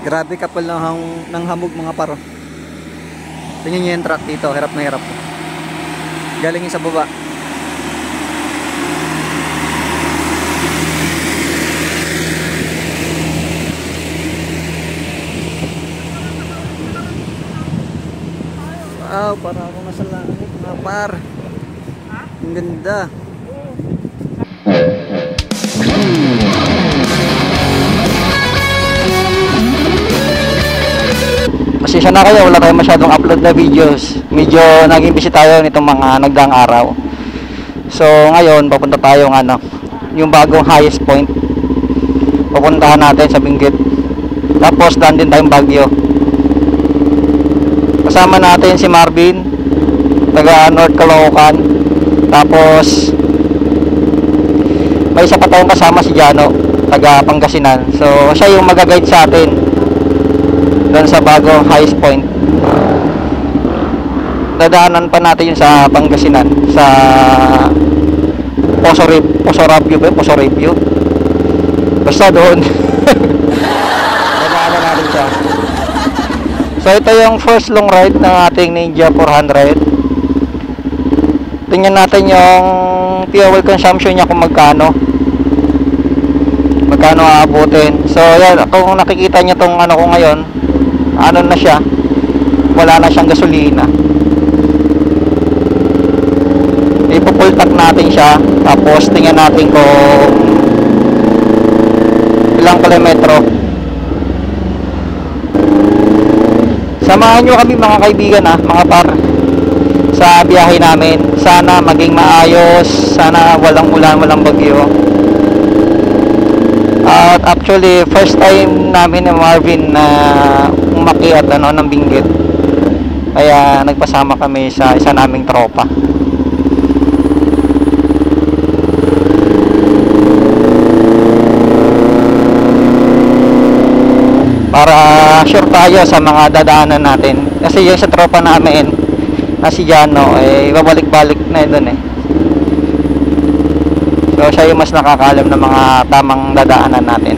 Grabe kapal ng hamog mga paro. Tingnan nyo yung truck dito, hirap na hirap. Galing yung sa baba. Wow, para akong nasa langit mga par. Ang ganda. Pasensya na kayo, wala tayong masyadong upload na videos. Medyo naging busy tayo nitong mga nagdaang araw. So ngayon papunta tayo ng yung bagong highest point. Pupuntahan natin sa Benguet. Tapos daan din tayong Baguio. Kasama natin si Marvin, taga North Caloocan. Tapos may isa pa tayong kasama, si Jano, taga Pangasinan. So siya yung mag-guide sa atin doon sa bagong highest point. Dadaanan pa natin yun sa Pangasinan, sa Poso Review. Basta doon. Dadaanan natin siya. So ito yung first long ride ng ating Ninja 400. Tingnan natin yung fuel consumption niya kung magkano aabutin. So yan, kung nakikita niyo tong ko ngayon, ano na siya, wala na siyang gasolina. Ipo-full tank natin siya, tapos tingnan natin kung ilang kilometro. Samahan nyo kami mga kaibigan mga par, sa biyahe namin. Sana maging maayos, sana walang ulan, walang bagyo. At actually first time namin ni Marvin na umakyat ng Benguet, kaya nagpasama kami sa isa naming tropa. Para sure tayo sa mga dadaanan natin, kasi yung sa tropa namin na si Jano babalik-balik na doon so siya yung mas nakakaalam ng mga tamang dadaanan natin.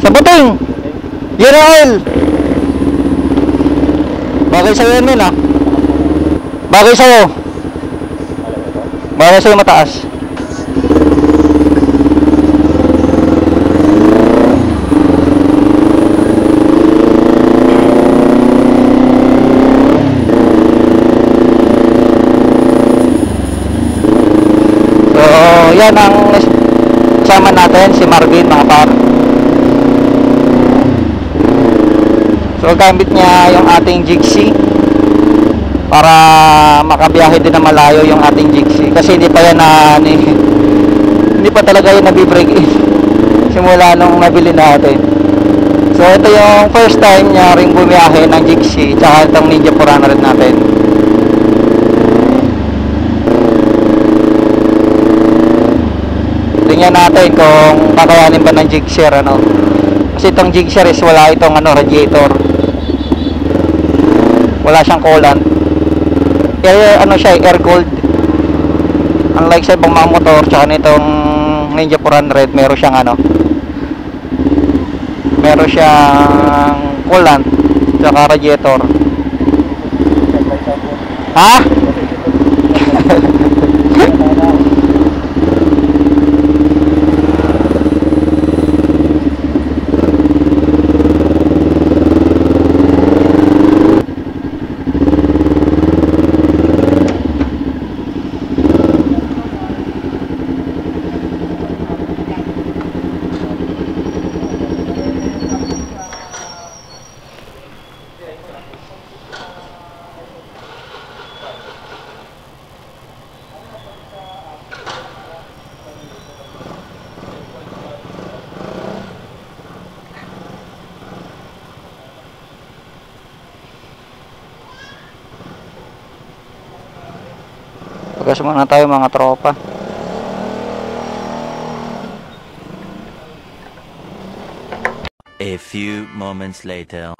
Sa buting Yurael, bagay sa'yo yun bagay sa'yo mataas. So yan ang kasama natin, si Marvin mga par. So gamit niya yung ating Jigsaw para makabiyahe din na malayo yung ating Jigsaw, kasi hindi pa yan hindi pa talaga yung nabi-break in simula nung nabili natin. So ito yung first time niya ring bumiyahe ng Jigsaw tsaka itong Ninja 400 natin. Tingnan natin kung kakayanin ba ng Jigsaw kasi itong Jigsaw is wala itong radiator, wala siyang coolant. Kaya siya air cooled, unlike sa ibang mga motor. Tsaka nitong Ninja 400 meron siyang coolant tsaka radiator. Pagkas muna tayo mga tropa. A few moments later.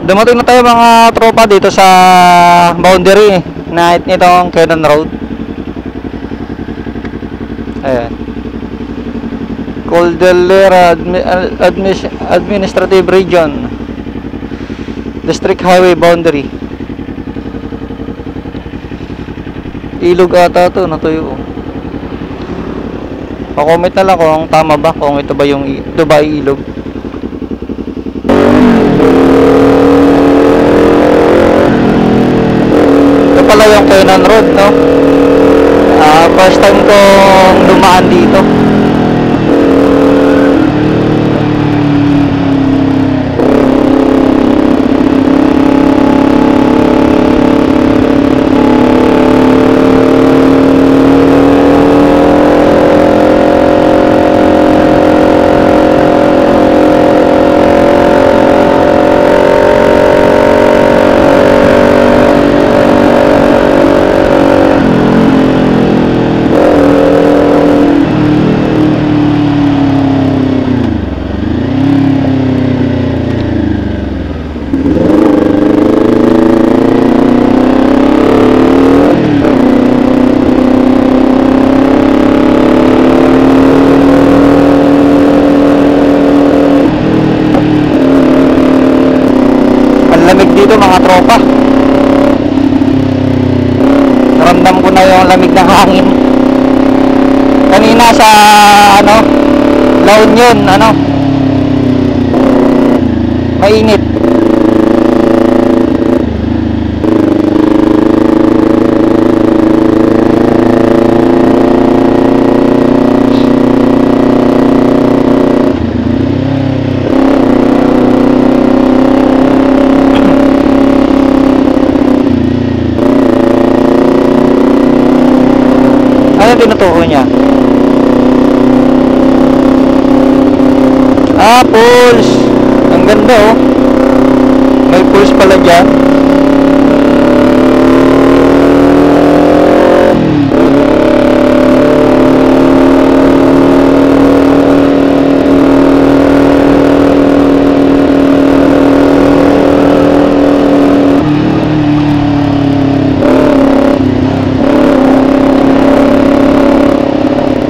Dumating na tayo mga tropa dito sa boundary na itong Cannon Road. Ayan. Cordillera Administrative Region, District Highway Boundary. Ilog ata to, natuyo. Pa-comment na lang kung tama ba, kung ito ba yung ilog. Ito pala yung Cannon Road, no? First time kong dumaan dito. Lamig dito mga tropa. Naramdam ko na yung lamig ng hangin. Kanina sa La Union, mainit. Ano tinuturo niya? Pulse. Ang ganda, oh. May pulse pala dyan.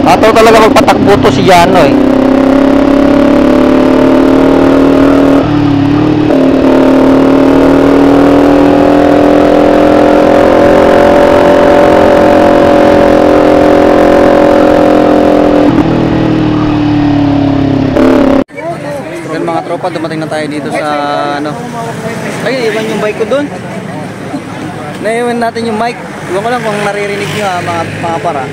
Ataw talaga magpatakbo to si Jano, eh. Well, mga tropa, dumating na tayo dito sa ay, iwan yung bike ko dun. Naiwan natin yung mic. Iwan ko lang kung naririnig nyo, mga para.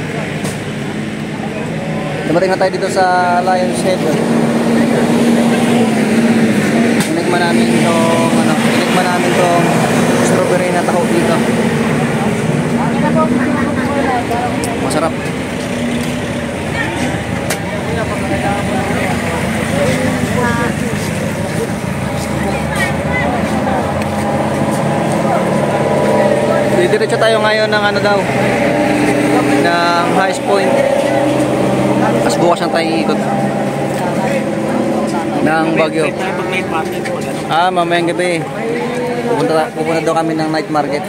Dumating na tayo dito sa Lion's Head. Tinikman namin tong strawberry na taho dito. Masarap. Diretso tayo ngayon ng ng Highest Point. As bukas na tayo iikot ng Baguio. Mamayang gabi pupunta daw kami ng night market.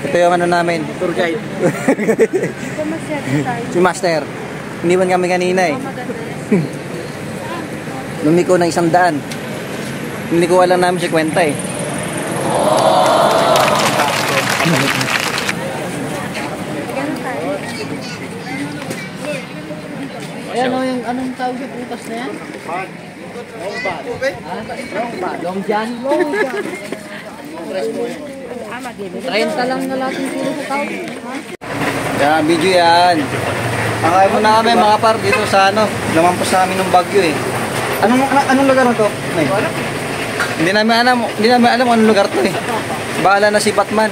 Ito yung namin, tour guide. Si Master. Iniwan kami kanina, eh. Lumiko ng 100. Hindi ko alam namin si kwenta, eh. Ayan o, yung anong tawag yung putas na yan? Long John. 30 lang na lahat yung kilo sa tao. Yan, video yan. Kakain muna kami mga par dito sa lamampos namin ng Baguio, eh. Anong lugar na to? Hindi namin alam anong lugar to, eh. Bahala na si Batman.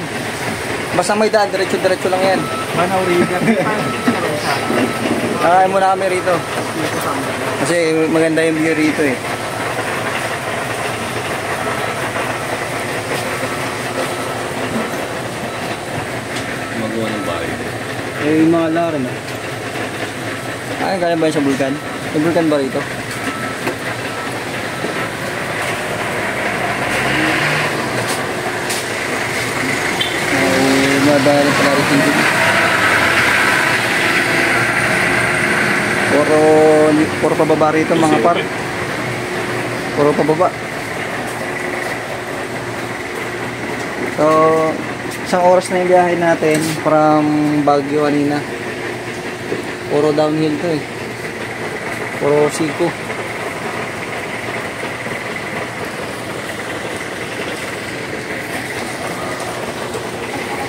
Basta may daan, diretso lang yan. Manaw River. Kakain muna kami rito. Kasi maganda yung view rito, eh. Magawa ng bahay. Yung mga laro na. Kaya ba yun sa bulkan? May bulkan ba rito? bayan pala rin hindi. Puro pababa rito mga par. Puro pababa. So, isang oras na yung biyahe natin from Baguio kanina. Puro downhill to eh. Puro siko.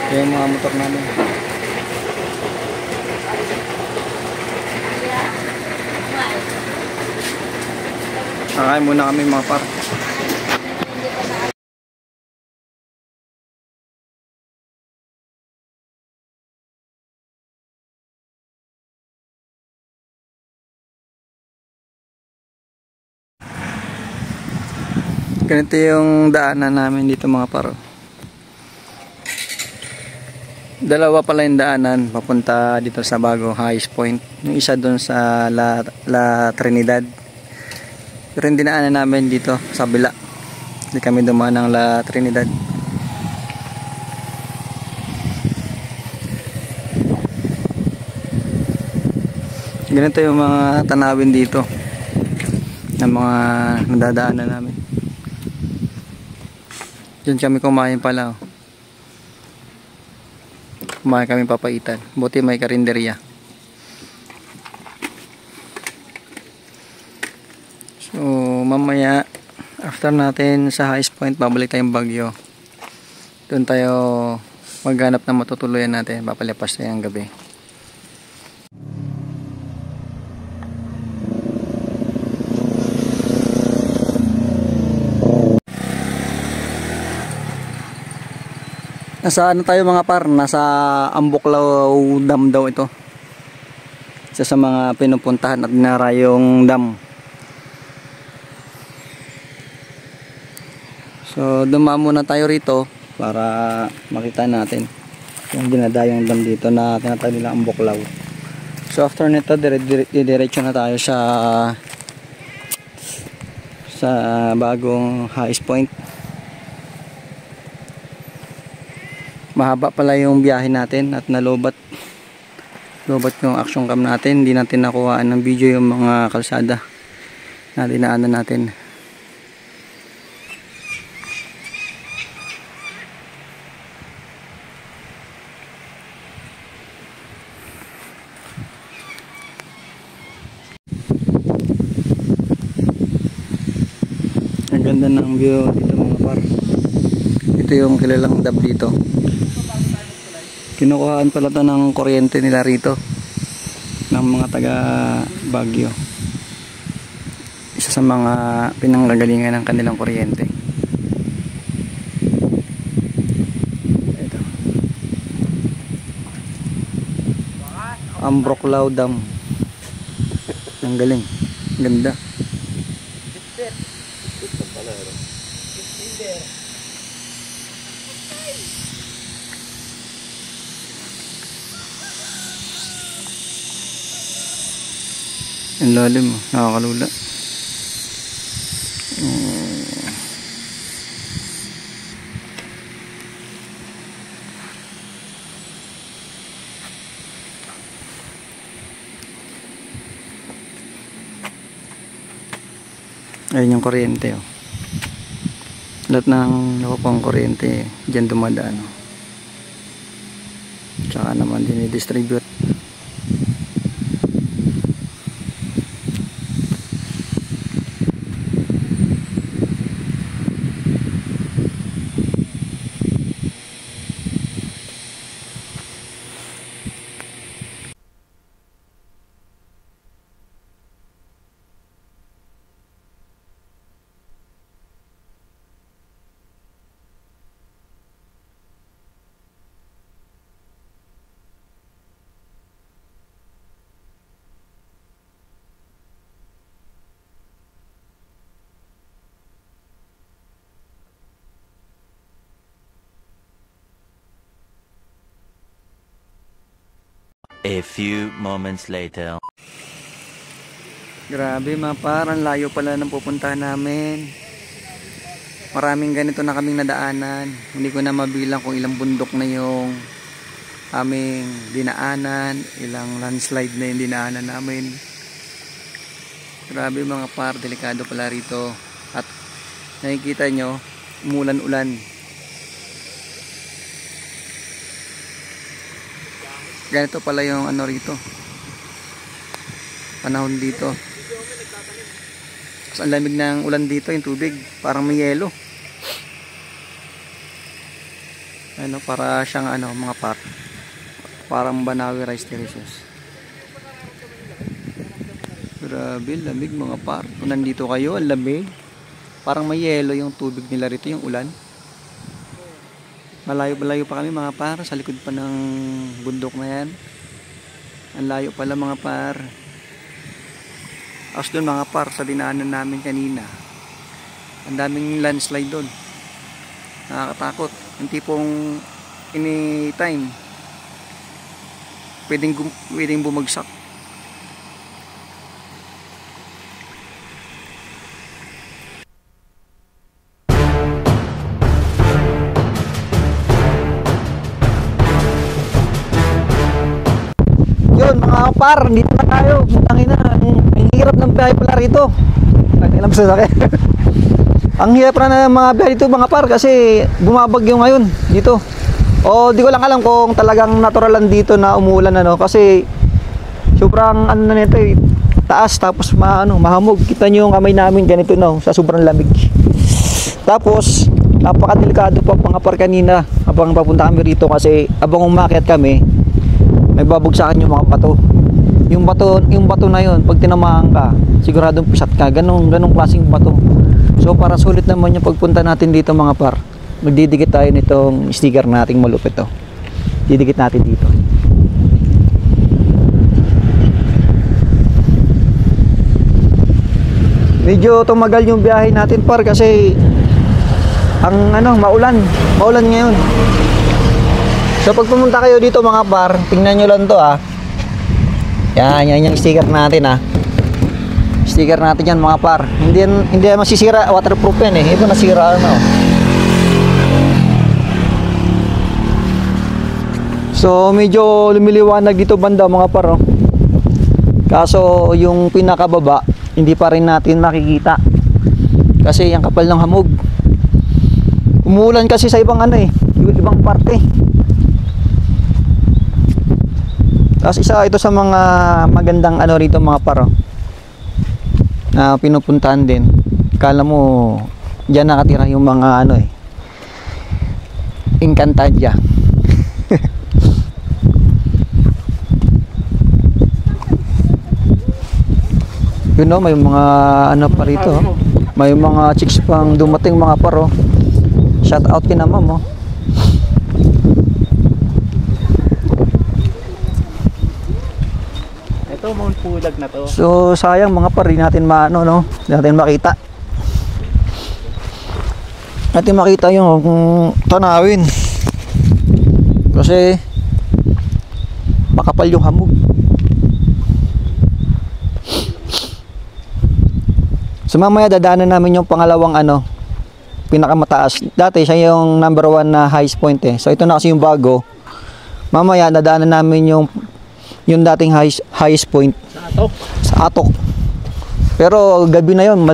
Yan yung mga motor namin. Kakain muna kami mga par. Ganito yung daanan namin dito mga par. Dalawa pala yung daanan papunta dito sa bagong highest point. Yung isa doon sa La Trinidad. Pero yung dinaanan namin dito sa bila. Hindi kami dumaan ng La Trinidad. Ganito yung mga tanawin dito ng mga nadadaanan namin. Diyan kami kumain pala. Kumain kami papaitan. Buti may karinderya. So mamaya after natin sa highest point babalik tayong Baguio. Doon tayo maghanap ng matutuluyan natin. Papalipas tayong gabi. Nasa ano tayo mga par? Nasa Ambuklaw Dam daw ito. Isa sa mga pinupuntahan at dinarayong dam. So dumaan muna tayo rito para makita natin yung dinadayong dam dito na tinatawag nila Ambuklaw. So after nito diretso na tayo sa bagong highest point. Mahaba pala yung biyahe natin at nalobat yung action cam natin. Hindi natin nakuhaan ng video yung mga kalsada na dinaanan natin. Ang ganda ng view dito mga par. Ito yung kilalang dam dito. Kinukuhaan pala ito ng kuryente nila rito ng mga taga Baguio. Isa sa mga pinanggagalingan ng kanilang kuryente. Ito. Ambuklaw Dam. Ang galing. Ganda. Ang lalim, nakakalula. Ayun yung kuryente. Oh. Lahat ng nakupang kuryente dyan dumadaan. Oh. Tsaka naman dinidistribute. A few moments later. Grabe mga parang layo pala ng pupuntahan namin. Maraming ganito na kaming nadaanan. Hindi ko na mabilang kung ilang bundok na yung aming dinaanan, ilang landslide na yung dinaanan namin. Grabe mga par, delikado pala rito. At nakikita nyo, umulan-ulan. Ganito pala yung ano rito, panahon dito. Kasi ang lamig ng ulan dito, yung tubig parang may yelo. Ano, para siyang ano, mga par, parang Banawi rice terraces. Grabe, lamig mga par. Kung nandito kayo, ang lamig. Parang may yelo yung tubig nila rito, yung ulan. Malayo-malayo pa kami mga par, sa likod pa ng bundok na yan. Ang layo pala mga par. As doon mga par, sa dinaanan namin kanina, ang daming landslide doon. Nakakatakot. Yung tipong anytime pwedeng bumagsak. Yun mga par, dito na tayo. Putangin na, ang hirap ng biyahe pala rito. Alam sa sakit. Ang hirap na ng mga biyahe dito mga par kasi bumabagyo ngayon dito. O di ko lang alam kung talagang naturalan dito na umulan ano, kasi sobrang ano na nito eh, taas tapos mahamog. Kita niyo yung kamay namin ganito no, sa sobrang lamig. Tapos napakadelikado pa mga par kanina habang papunta kami rito kasi habang umakyat kami, may babagsakan yung mga bato. Yung bato na yun, pag tinamaan ka, siguradong pisat ka. Ganong klaseng bato. So para sulit naman yung pagpunta natin dito mga par, magdidikit tayo nitong sticker nating malupit to. Didikit natin dito. Medyo tumagal yung biyahe natin par kasi ang maulan ngayon. So pag pumunta kayo dito mga par, tingnan nyo lang to Yan yung sticker natin Sticker natin yan mga par. Hindi masisira, waterproof yan eh. Ito nasira So medyo lumiliwanag dito banda mga par Kaso yung pinakababa hindi pa rin natin makikita kasi ang kapal ng hamog. Umuulan kasi sa ibang ibang parte. Tapos isa ito sa mga magandang rito mga par na pinupuntahan din. Kala mo diyan nakatira yung mga Encantadia. Yun may mga pa rito may mga chicks pang dumating mga par Shout out kina ma'am Ito, Mount Pulag na to. So sayang mga par, di natin natin makita. Natin makita yung tanawin. Kasi makapal yung hamog. So mamaya dadaanan namin yung pangalawang pinakamataas. Dati siya yung number 1 na highest point So ito na kasi yung bago. Mamaya dadaanan namin yung dating highest point sa Atok. Pero gabi na yun,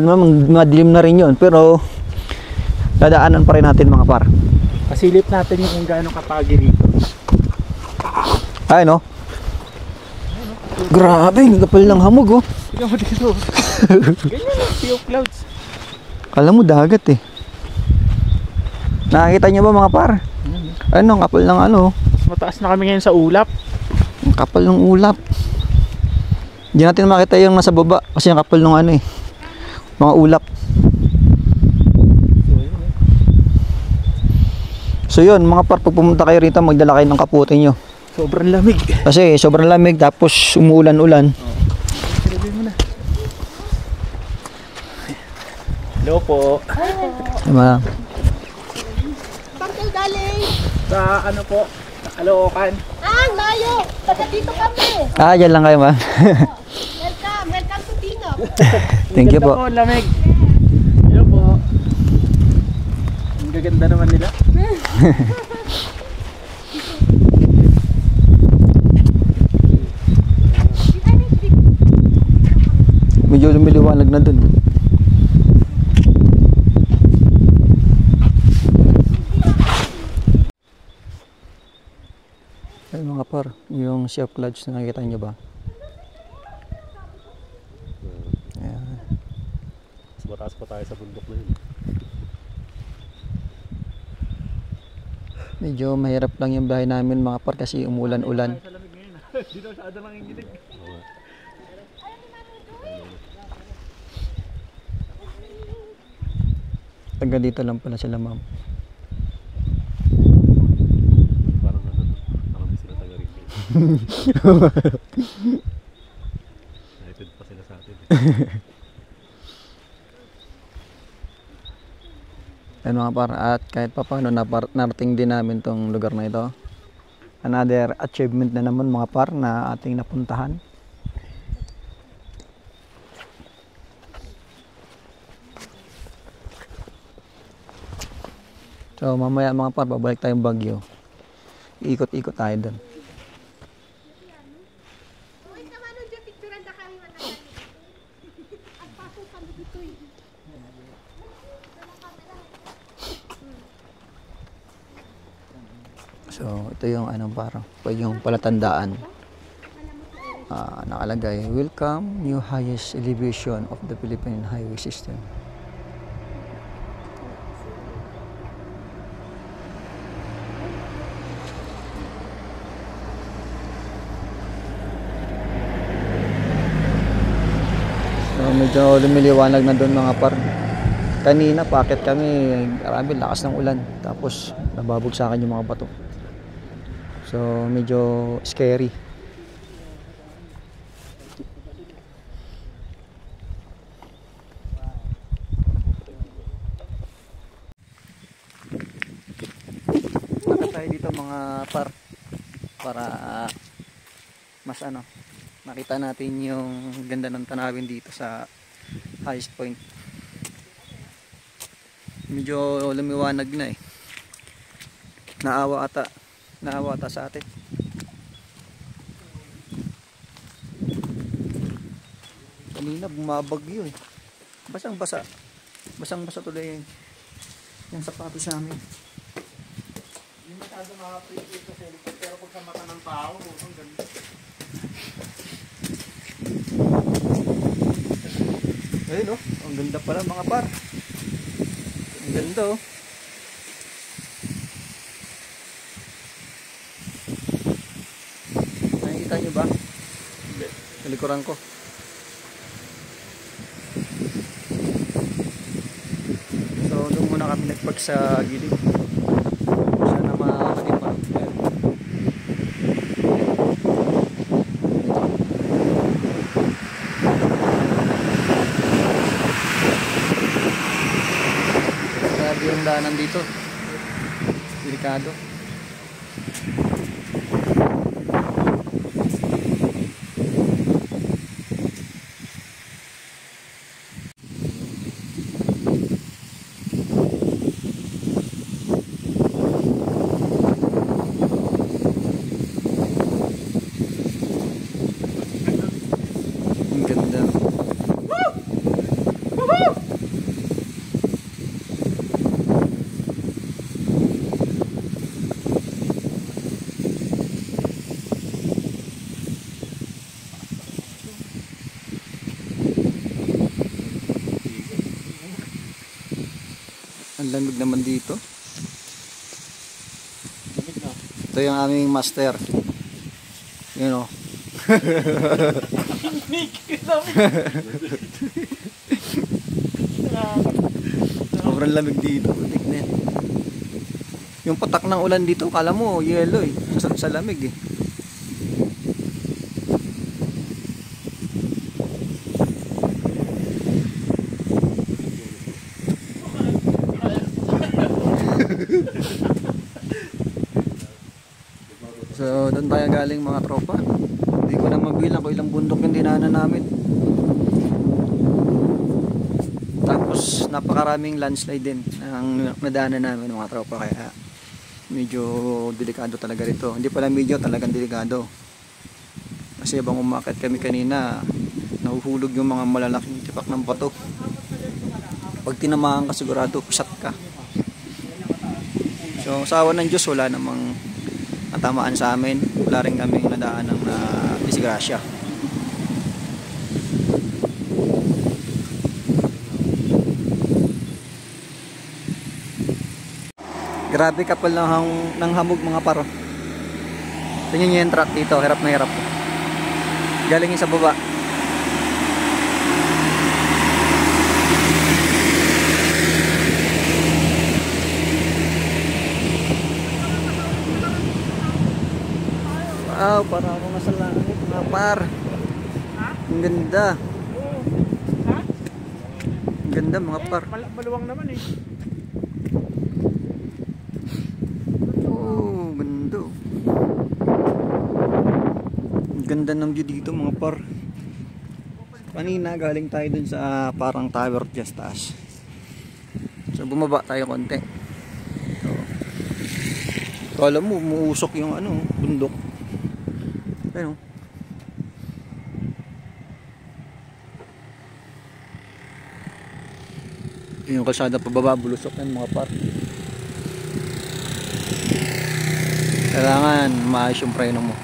madilim na rin yun. Pero dadaanan pa rin natin mga par. Pasilip natin yung kung gaano kapagi rito. Ay grabe, kapal ng hamog Tingnan mo dito. Ganyan sea of clouds. Kala mo dagat Nakakita nyo ba mga par? Kapal ng Mataas na kami ngayon sa ulap. Ang kapal ng ulap. Hindi natin makita yung nasa baba kasi ang kapal ng mga ulap. So yun mga par, pag pumunta kayo rito magdala kayo ng kaputi nyo. Sobrang lamig. Kasi sobrang lamig tapos umuulan-ulan. Hello po. Diba? Saan galing? Sa po? Sa Caloocan. Layo! Taga dito kami. Dyan lang kayo ma'am. Welcome to Tino. Thank you po. Lamig. Hello po. Ang gaganda naman nila. lumiliwanag na dun. Ay mga par, yung Sea of Clouds na nakikita nyo ba? Ayan. Mas mataas pa tayo sa bundok na yun. Medyo mahirap lang yung biyahe namin mga par kasi umulan-ulan. Dito sa ada nanginginig. Taga dito lang pala sila ma'am. Parang ano, parang di sila taga rito. United pa sila sa atin. Ayan mga par, at kahit pa paano narating din namin tong lugar na ito. Another achievement na naman mga par na ating napuntahan. So mamaya mga par, babalik tayong Baguio. Ikot-ikot tayo doon. Uy, naman nun dyan, picturean na kami managan. Ang paso kami dito eh. So ito yung anong parang yung palatandaan. Nakalagay, welcome new highest elevation of the Philippine highway system. So medyo lumiliwanag na doon mga par. Kanina paakit kami, grabe lakas ng ulan. Tapos nababagsakan yung mga bato. So medyo scary. Bakit tayo dito mga par para mas makita natin yung ganda ng tanawin dito sa highest point. Medyo lumiwanag na eh. Naawa ata sa atin. Kanina bumabagyo eh. Basang basa tuloy yung sapatos namin. Hindi masyado makapagpapit sa cellphone, pero pag sa mata ng tao, ang ganda. Ayun oh, ang ganda pala mga par. Ang ganda oh. Nakikita nyo ba? Hindi. Sa likuran ko. So doon muna kami nagpag sa gilid. Sana makakalipa. Grabe yung daanan dito. Delikado. Ang ganda. Ang lamig naman dito. Lamig na. Ito yung aming master. Yun o. Sobrang lamig dito. Tignan. Yung patak ng ulan dito, kala mo yellow eh. Sa lamig eh. So doon tayo galing mga tropa. Hindi ko na mabilang kung ilang bundok yung dinaanan namin. Tapos napakaraming landslide din ang nadaanan namin mga tropa, kaya medyo delikado talaga rito. Hindi pala medyo, talagang delikado. Kasi habang umakyat kami kanina, nahuhulog yung mga malalaking tipak ng bato. Pag tinamaan ka, sigurado pisat ka. So sa awa ng Diyos, wala namang natamaan sa amin. Wala rin kaming nadaan ng disgrasya. Grabe kapal ng hamog mga paro. Tingnan nyo yung truck dito, hirap na hirap. Galing yung sa baba. Wow, para ako nasa langit mga par. Ang ganda. Ang ganda mga par. Maluwang naman eh. Oh, ganda. Ang ganda ng view dito mga par. Kanina galing tayo dun sa parang tower just taas. So bumaba tayo konti. So, alam mo, umuusok yung bundok. Ayun. Yung kalsada pababa, bulusok yan mga par. Kailangan maayos yung preno mo.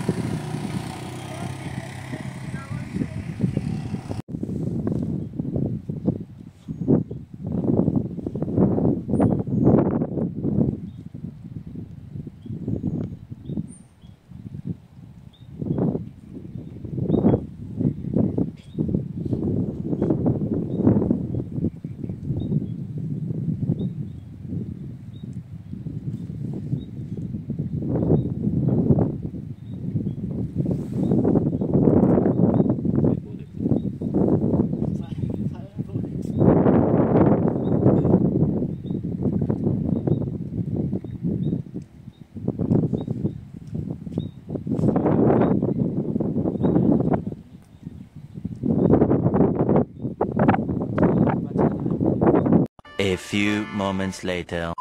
A few moments later.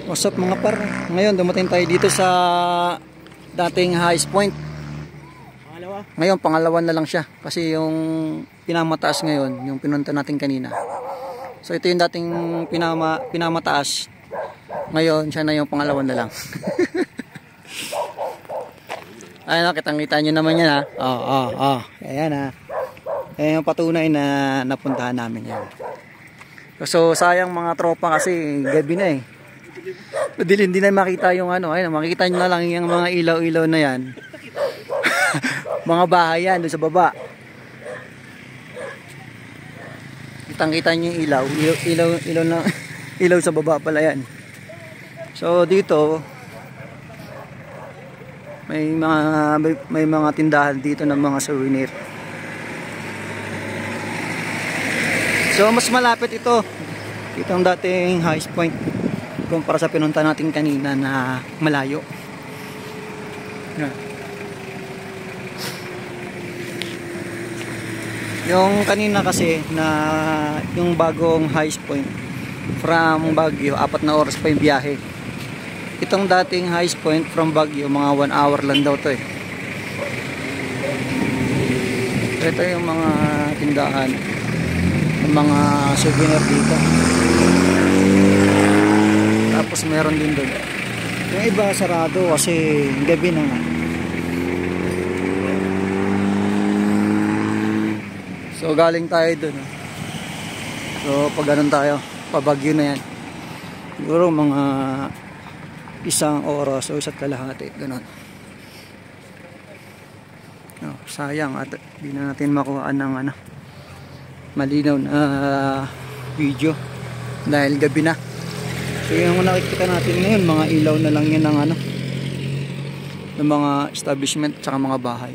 What's up mga par? Ngayon dumating tayo dito sa dating highest point. Pangalawa? Ngayon pangalawan na lang siya. Kasi yung pinamataas ngayon, yung pinunta natin kanina. So ito yung dating pinamataas. Ngayon siya na yung pangalawan na lang. Ayun, kitang-kita nyo naman yan ha. Ayan ha. Ayan yung patunay na napuntahan namin yan. So sayang mga tropa kasi gabi na eh. Hindi na makita yung ayun, makikita nyo na lang yung mga ilaw-ilaw na yan. Mga bahay yan doon sa baba. Kitang-kita nyo yung ilaw sa baba pala yan. So dito may mga tindahan dito ng mga souvenir. So mas malapit ito. Itong dating highest point kumpara sa pinunta natin kanina na malayo. Yan. Yung kanina kasi na yung bagong highest point from Baguio, 4 na oras pa yung biyahe. Itong dating highest point from Baguio, mga 1 hour lang daw to eh. Ito yung mga tindahan, yung mga souvenir dito. Tapos meron din doon. Yung iba sarado kasi gabi na nga. So galing tayo doon. So pag ganun tayo, pabagyo na yan. Siguro mga 1 oras o 1 kalahati, ganun. No, sayang at di na natin makuha ng malinaw na video dahil gabi na. So yung nakikita natin ngayon, mga ilaw na lang yan ng ng mga establishment at mga bahay.